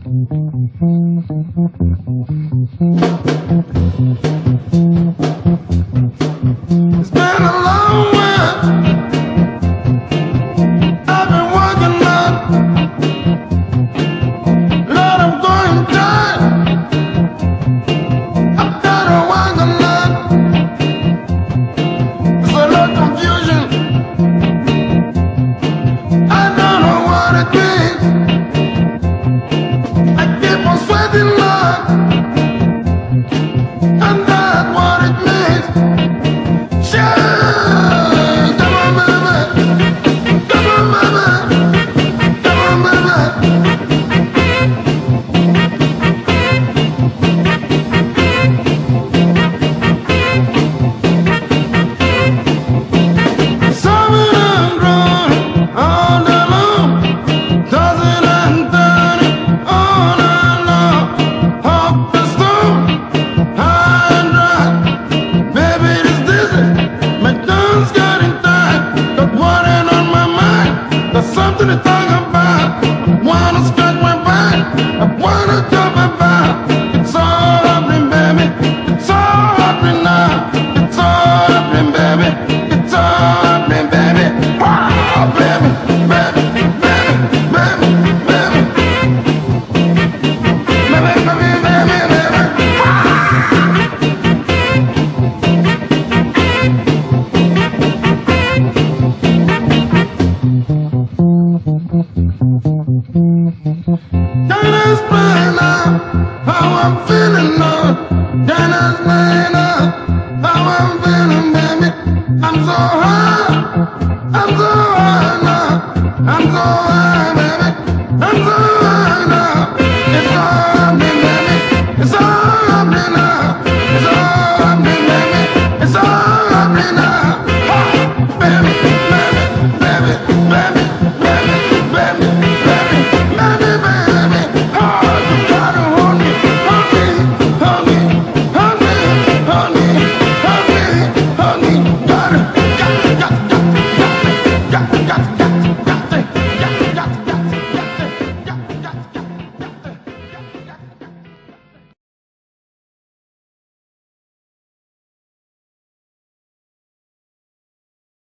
It's been a long while I've been working on. Lord, I'm going tired. I've got to work a lot. There's a lot of confusion. I don't know what it means. I keep on sweating, Lord, and that's what it means. Shine, come on, baby, come on, baby, come on, baby. Something I'm growing all day long, tossing and turning all night long. Up the stone, high and dry. Baby, it is dizzy, my tongue's getting tight. Got worrying on my mind, there's something to talk about. I wanna scratch my back, I wanna jump about. It's all happening, baby, it's all happening now. It's all happening, baby, it's all happening, baby. Oh, baby, baby, baby, baby, baby. Baby, baby, baby, baby. Can I explain now how I'm feeling now? Can I explain now how I'm feeling, baby? I'm so high now. I'm so high, baby.